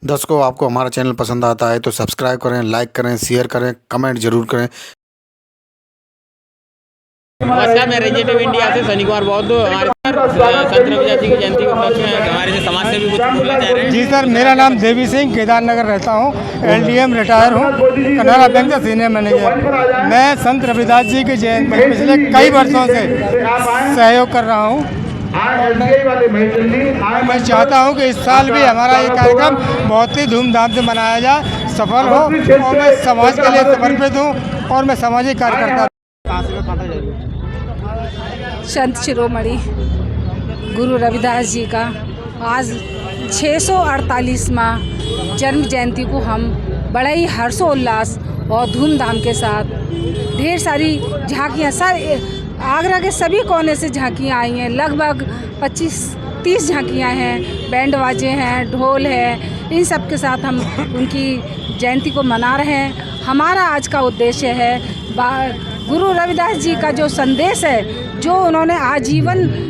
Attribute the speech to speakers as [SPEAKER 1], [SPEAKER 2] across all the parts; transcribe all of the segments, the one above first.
[SPEAKER 1] दर्शकों, आपको हमारा चैनल पसंद आता है तो सब्सक्राइब करें, लाइक करें, शेयर करें, कमेंट जरूर करें।
[SPEAKER 2] नमस्कार, मैं रेजिडेंट इंडिया से सनी कुमार बौद्ध। हमारे संत रविदास जी की जयंती के उपलक्ष्य में हमारे से समाज सेवी कुछ बोलना चाह रहे हैं।
[SPEAKER 3] जी सर, मेरा नाम देवी सिंह, केदारनगर रहता हूँ। LDM रिटायर हूँ, कनारा बैंक का सीनियर मैनेजर। मैं संत रविदास जी की जयंती में पिछले कई वर्षों से सहयोग कर रहा हूँ। मैं चाहता हूँ कि इस साल भी हमारा ये कार्यक्रम बहुत ही धूमधाम से मनाया जाए, सफल हो, और मैं समाज के लिए समर्पित हूँ और मैं सामाजिक कार्यकर्ता।
[SPEAKER 4] संत शिरोमणि गुरु रविदास जी का आज 648वां जन्म जयंती को हम बड़े ही हर्षोल्लास और धूमधाम के साथ ढेर सारी झांकियाँ, आगरा के सभी कोने से झांकियाँ आई हैं। लगभग 25-30 झांकियाँ हैं, बैंड बाजे हैं, ढोल है, इन सब के साथ हम उनकी जयंती को मना रहे हैं। हमारा आज का उद्देश्य है गुरु रविदास जी का जो संदेश है, जो उन्होंने आजीवन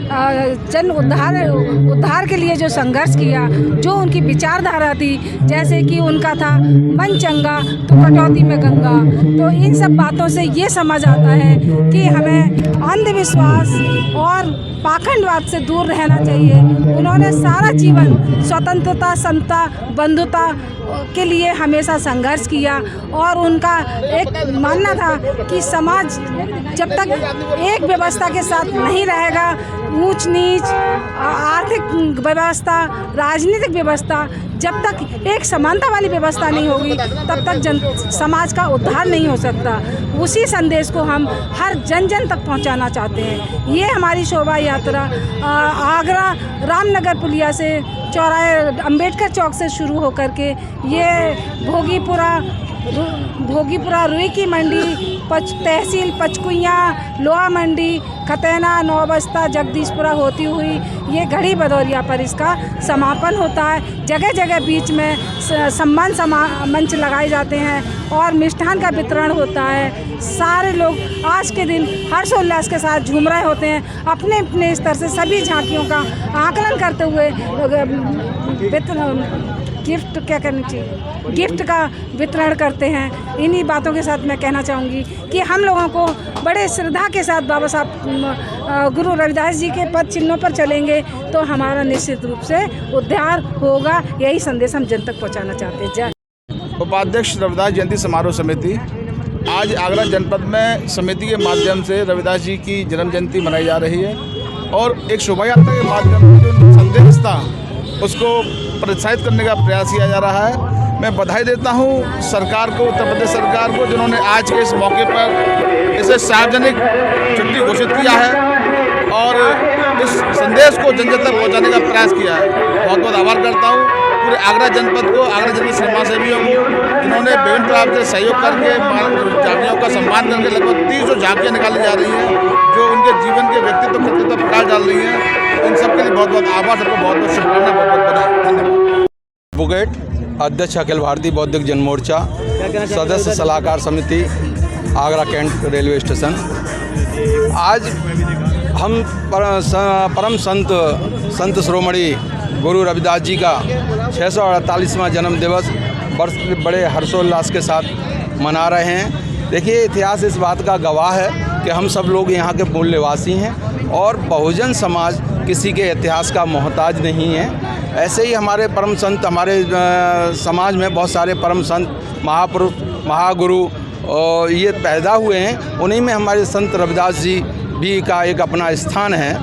[SPEAKER 4] जन उद्धार के लिए जो संघर्ष किया, जो उनकी विचारधारा थी, जैसे कि उनका था मन चंगा तो कटौती में गंगा। तो इन सब बातों से ये समझ आता है कि हमें अंधविश्वास और पाखंडवाद से दूर रहना चाहिए। उन्होंने सारा जीवन स्वतंत्रता, समता, बंधुता के लिए हमेशा संघर्ष किया और उनका एक मानना था कि समाज जब तक एक व्यवस्था के साथ नहीं रहेगा, ऊंच नीच, आर्थिक व्यवस्था, राजनीतिक व्यवस्था, जब तक एक समानता वाली व्यवस्था नहीं होगी, तब तक समाज का उद्धार नहीं हो सकता। उसी संदेश को हम हर जन जन तक पहुंचाना चाहते हैं। ये हमारी शोभा यात्रा आगरा रामनगर पुलिया से चौराहे अंबेडकर चौक से शुरू होकर के ये भोगीपुरा रुई की मंडी, तहसील पचकुइया, लोहा मंडी, खतैना, नौबस्ता, जगदीशपुरा होती हुई ये घड़ी भदौरिया पर इसका समापन होता है। जगह जगह बीच में सम्मान मंच लगाए जाते हैं और मिष्ठान का वितरण होता है। सारे लोग आज के दिन हर्षोल्लास के साथ झूम रहे होते हैं। अपने अपने स्तर से सभी झांकियों का आकलन करते हुए गिफ्ट का वितरण करते हैं। इन्हीं बातों के साथ मैं कहना चाहूँगी कि हम लोगों को बड़े श्रद्धा के साथ बाबा साहब गुरु रविदास जी के पद चिन्हों पर चलेंगे तो हमारा निश्चित रूप से उद्धार होगा। यही संदेश हम जन तक पहुँचाना चाहते हैं। जय।
[SPEAKER 5] उपाध्यक्ष रविदास जयंती समारोह समिति आज आगरा जनपद में समिति के माध्यम से रविदास जी की जन्म जयंती मनाई जा रही है और एक शोभा यात्रा के माध्यम से जो संदेश था उसको प्रोत्साहित करने का प्रयास किया जा रहा है। मैं बधाई देता हूं सरकार को, उत्तर प्रदेश सरकार को, जिन्होंने आज के इस मौके पर इसे सार्वजनिक छुट्टी घोषित किया है और इस संदेश को जन जन तक पहुँचाने का प्रयास किया है। बहुत बहुत आभार करता हूँ पूरे आगरा जनपद को, आगरा जनपद समाज सेवियों को, जिन्होंने विभिन्न प्रकार से सहयोग करके झांकियों का सम्मान करके लगभग 300 झांकियाँ निकाली जा रही हैं जो उनके जीवन के व्यक्तित्व कृतित्व पर प्रकाश डाल रही हैं। इन सब के लिए बहुत बहुत आभार, सबको बहुत बहुत शुभकामना, बहुत बहुत बधाई, धन्यवाद।
[SPEAKER 6] एडवोकेट अध्यक्ष अखिल भारतीय बौद्धिक जन मोर्चा, सदस्य सलाहकार समिति आगरा कैंट रेलवे स्टेशन। आज हम परम संत शिरोमणि गुरु रविदास जी का 648वां जन्म दिवस बड़े हर्षोल्लास के साथ मना रहे हैं। देखिए, इतिहास इस बात का गवाह है कि हम सब लोग यहाँ के मूल निवासी हैं और बहुजन समाज किसी के इतिहास का मोहताज नहीं है। ऐसे ही हमारे परम संत, हमारे समाज में बहुत सारे परम संत, महापुरुष, महागुरु ये पैदा हुए हैं। उन्हीं में हमारे संत रविदास जी भी का एक अपना स्थान है।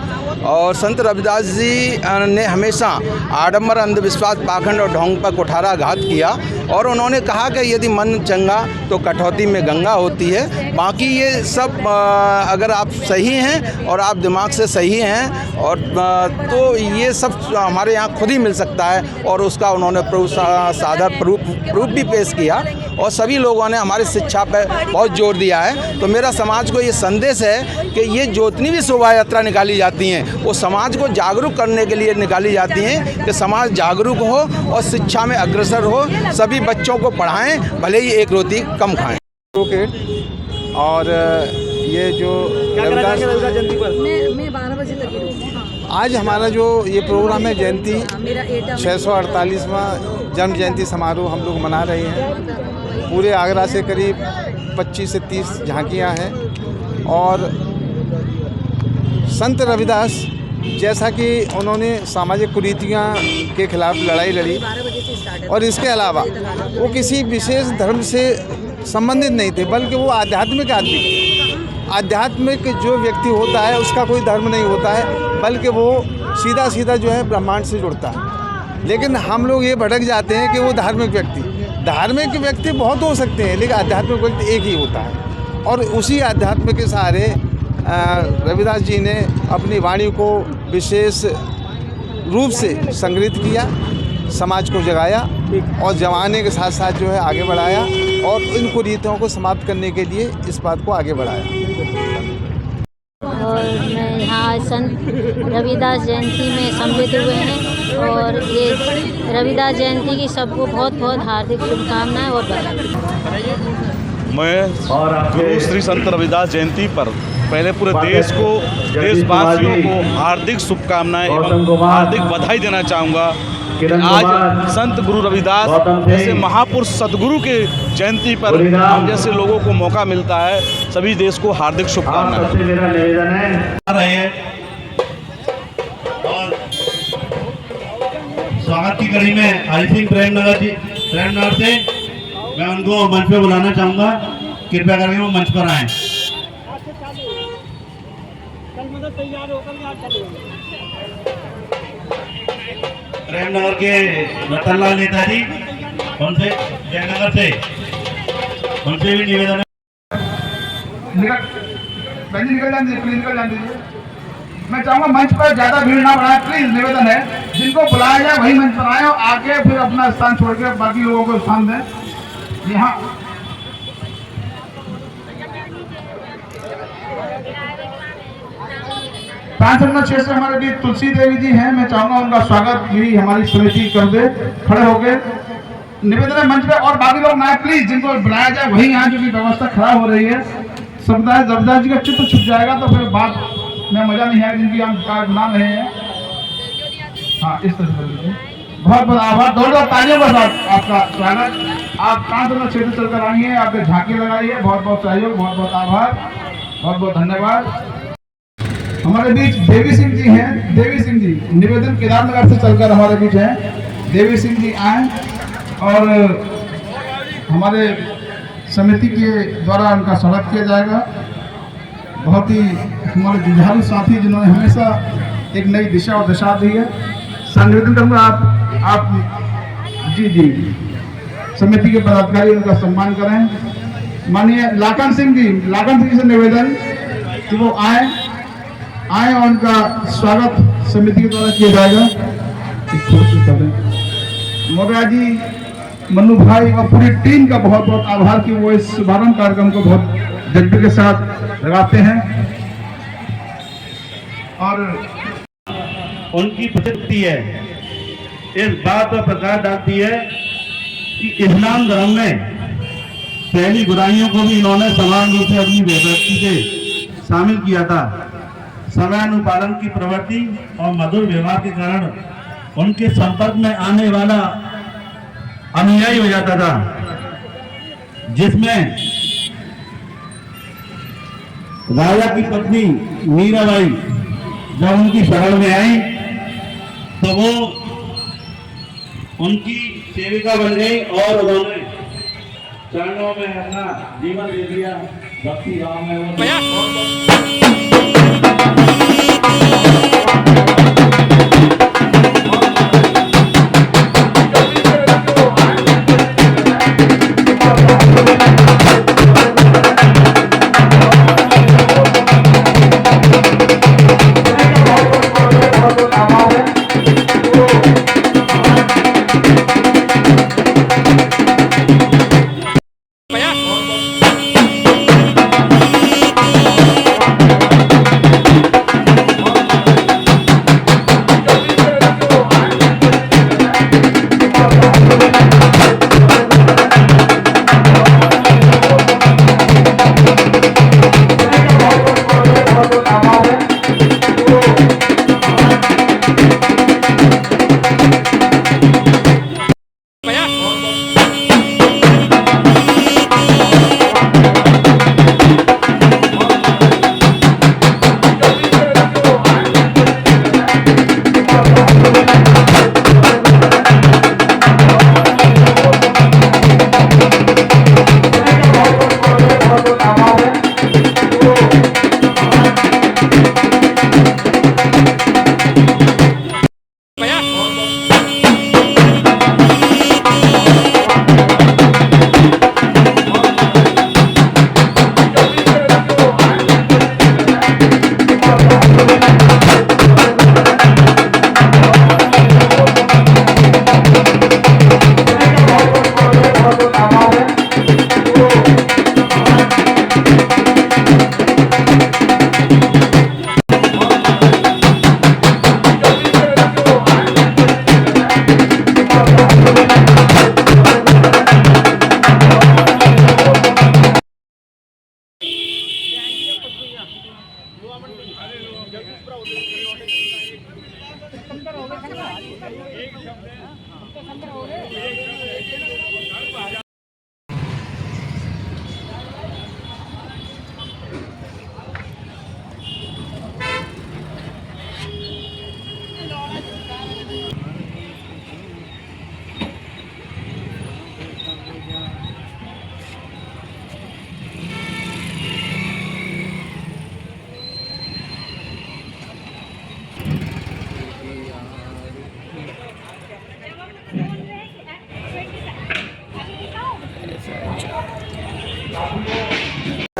[SPEAKER 6] और संत रविदास जी ने हमेशा आडंबर, अंधविश्वास, पाखंड और ढोंग पर कुठाराघात किया और उन्होंने कहा कि यदि मन चंगा तो कटौती में गंगा होती है। बाकी ये सब अगर आप सही हैं और आप दिमाग से सही हैं और तो ये सब हमारे यहाँ खुद ही मिल सकता है और उसका उन्होंने सादर प्रूफ भी पेश किया और सभी लोगों ने हमारी शिक्षा पर बहुत जोर दिया है। तो मेरा समाज को ये संदेश है कि ये जितनी भी शोभा यात्रा निकाली जाती हैं वो समाज को जागरूक करने के लिए निकाली जाती हैं कि समाज जागरूक हो और शिक्षा में अग्रसर हो, सभी बच्चों को पढ़ाएं, भले ही एक रोटी कम खाएं।
[SPEAKER 5] और ये जो रविदास
[SPEAKER 4] मैं 12 बजे तक
[SPEAKER 5] आज हमारा जो ये प्रोग्राम है जयंती 648वां
[SPEAKER 7] जन्म जयंती समारोह हम लोग मना रहे हैं। पूरे आगरा से करीब 25 से 30 झांकियाँ हैं और संत रविदास जैसा कि उन्होंने सामाजिक कुरीतियाँ के खिलाफ लड़ाई लड़ी और इसके अलावा वो किसी विशेष धर्म से संबंधित नहीं थे, बल्कि वो आध्यात्मिक आदमी थे। आध्यात्मिक जो व्यक्ति होता है उसका कोई धर्म नहीं होता है, बल्कि वो सीधा सीधा जो है ब्रह्मांड से जुड़ता है। लेकिन हम लोग ये भटक जाते हैं कि वो धार्मिक व्यक्ति बहुत हो सकते हैं, लेकिन आध्यात्मिक व्यक्ति एक ही होता है। और उसी अध्यात्म के सहारे रविदास जी ने अपनी वाणी को विशेष रूप से संग्रहित किया, समाज को जगाया और जमाने के साथ साथ जो है आगे बढ़ाया और इन कुरीतियों को समाप्त करने के लिए इस बात को आगे बढ़ाया।
[SPEAKER 8] और मैं यहाँ संत रविदास जयंती में सम्मिलित हुए हैं और ये रविदास जयंती की सबको बहुत बहुत हार्दिक शुभकामनाएं और बधाई।
[SPEAKER 9] मैं गुरु श्री संत रविदास जयंती पर पहले पूरे देश को, देशवासियों को हार्दिक शुभकामनाएं एवं हार्दिक बधाई देना चाहूँगा। आज संत गुरु रविदास जैसे महापुरुष सतगुरु के जयंती पर हम जैसे लोगों को मौका मिलता है, सभी देश को हार्दिक शुभकामनाएं।
[SPEAKER 10] और स्वागत की कड़ी में हरि सिंह प्रेमनगर से मैं उनको मंच पे बुलाना चाहूँगा, कृपया करके वो मंच पर आएँ। प्रेमनगर के रतनलाल नेताजी उनसे जयनगर से उनसे भी निवेदन
[SPEAKER 5] निकल दीजिए। मैं चाहूँगा मंच पर ज़्यादा भीड़ ना बढ़ाएं, प्लीज निवेदन है। जिनको बुलाया जाए वही मंच पर आए और आगे फिर अपना स्थान छोड़ के बाकी लोगों को स्थान दें। यहाँ पाँच नंबर 6 से हमारे बीच तुलसी देवी जी हैं। मैं चाहूंगा उनका स्वागत भी हमारी समिति कर दे, खड़े होके निवेदन है मंच पे। और बाकी लोग ना प्लीज, जिनको बुलाया जाए वही यहाँ, जो व्यवस्था खराब हो रही है। समुदाय रविदास जी का चित्र छुप जाएगा तो फिर बात में मजा नहीं आएगा, जिनकी हम नाम रहे हैं। हाँ, इस तरह से बहुत बहुत आभार, दो तालियों के साथ आपका स्वागत। आप 5 नंबर 6 से चलकर आइए, आपके झांकी लगाइए। बहुत बहुत सहयोग, बहुत बहुत आभार, बहुत बहुत धन्यवाद। हमारे बीच देवी सिंह जी हैं। देवी सिंह जी निवेदन केदारनगर से चलकर हमारे बीच हैं। देवी सिंह जी आए और हमारे समिति के द्वारा उनका स्वागत किया जाएगा। बहुत ही हमारे जुझारू साथी, जिन्होंने हमेशा एक नई दिशा और दशा दी है। संवेदन करूँगा आप जी समिति के पदाधिकारी उनका सम्मान करें। माननीय लाखन सिंह जी से निवेदन कि वो आए और उनका स्वागत समिति के द्वारा किया जाएगा। मोरा जी, मनु भाई और पूरी टीम का बहुत बहुत आभार कि वो इस शुभारंभ कार्यक्रम को बहुत जज्बे के साथ लगाते हैं। और
[SPEAKER 10] उनकी प्रसिद्धि है, इस बात पर प्रकाश डालती है कि इस्लाम धर्म में पहली बुराइयों को भी इन्होंने समान रूप से अपनी व्यक्ति से शामिल किया था। समयानुपालन की प्रवृत्ति और मधुर व्यवहार के कारण उनके संपर्क में आने वाला अनुयायी हो जाता था, जिसमें राजा की पत्नी मीराबाई जब उनकी शरण में आई तो वो उनकी सेविका बन गई और उन्होंने चरणों में अपना जीवन दे दिया। भक्ति भाव में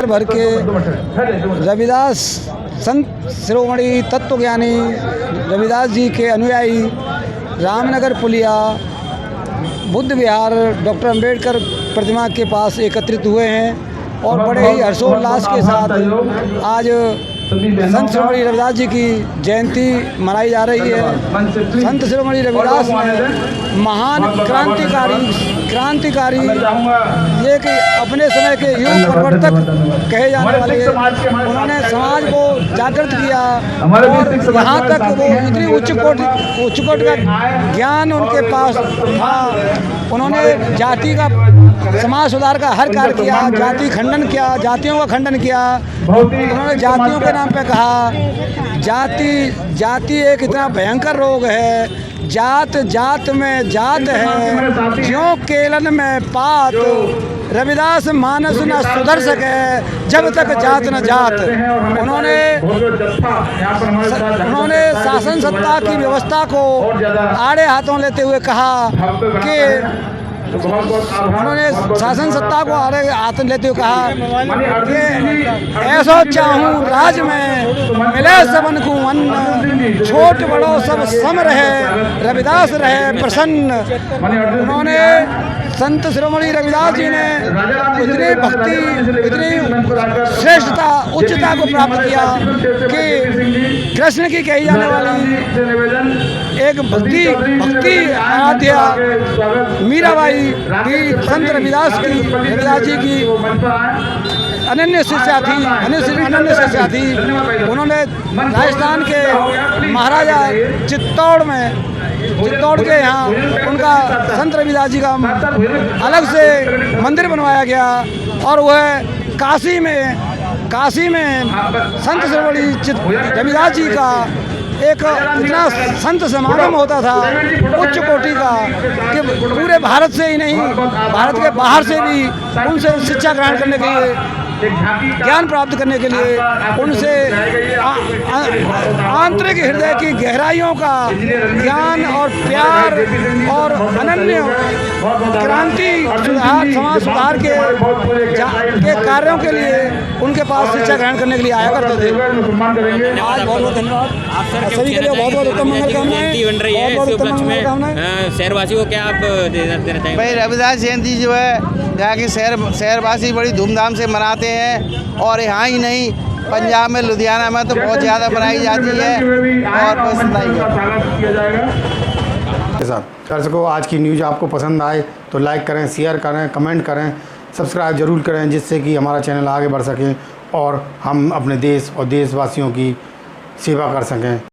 [SPEAKER 3] भर के रविदास संत शिरोमणि तत्वज्ञानी रविदास जी के अनुयायी रामनगर पुलिया बुद्ध विहार डॉक्टर अंबेडकर प्रतिमा के पास एकत्रित हुए हैं और बड़े ही हर्षोल्लास के साथ आज संत शिरोमणि रविदास जी की जयंती मनाई जा रही है। संत शिरोमणि रविदास ने महान क्रांतिकारी ये कि अपने समय के युग प्रवर्तक कहे जाने वाले, उन्होंने समाज को जागृत किया और यहाँ तक वो इतनी उच्च कोटि का ज्ञान उनके पास था। उन्होंने जाति का समाज सुधार का हर कार्य किया, जाति खंडन किया, जातियों का खंडन किया। उन्होंने जातियों के नाम पे कहा जाति एक इतना भयंकर रोग है, जात में जात है, ज्यों केलन में पात, रविदास मानस न सुधर सके जब तक जात न जात। उन्होंने शासन सत्ता की व्यवस्था को आड़े हाथों लेते हुए कहा कि उन्होंने शासन सत्ता को आड़े हाथ लेते हुए कहा कि ऐसो चाहूँ राज में मिले सबन को अन्न, छोट बड़ो सब सम रहे, रविदास रहे प्रसन्न। उन्होंने संत शिरोमणि रविदास जी ने इतनी भक्ति, इतनी श्रेष्ठता, उच्चता को प्राप्त किया कि कृष्ण की कही जाने वाली एक भक्ति आराध्या मीराबाई भी संत रविदास जी की अनन्य शिष्या थी। उन्होंने राजस्थान के महाराजा चित्तौड़ के यहाँ उनका संत रविदास जी का अलग से मंदिर बनवाया गया और वह काशी में संत शिरोमणि रविदास जी का एक इतना संत समागम होता था उच्च कोटि का कि पूरे भारत से ही नहीं, भारत के बाहर से भी उनसे शिक्षा ग्रहण करने के लिए, ज्ञान प्राप्त करने के लिए, उनसे आंतरिक हृदय की गहराइयों का ज्ञान और प्यार और अनन्य क्रांति समाज सुधार के कार्यों के लिए उनके पास शिक्षा ग्रहण करने के लिए आया करते थे। आज बहुत बहुत धन्यवाद सभी के लिए, बहुत बहुत उत्तम मंगल कामनाएं
[SPEAKER 2] बन रही है। इस उपलक्ष्य में शहरवासियों को क्या आप देना चाहेंगे?
[SPEAKER 7] भाई रविदास जयंती जो है यहाँ के शहरवासी बड़ी धूमधाम से मनाते हैं और यहाँ ही नहीं पंजाब में लुधियाना में तो बहुत ज़्यादा बनाई जाती है और बस
[SPEAKER 1] दर्शकों, आज की न्यूज़ आपको पसंद आए तो लाइक करें, शेयर करें, कमेंट करें, सब्सक्राइब जरूर करें, जिससे कि हमारा चैनल आगे बढ़ सके और हम अपने देश और देशवासियों की सेवा कर सकें।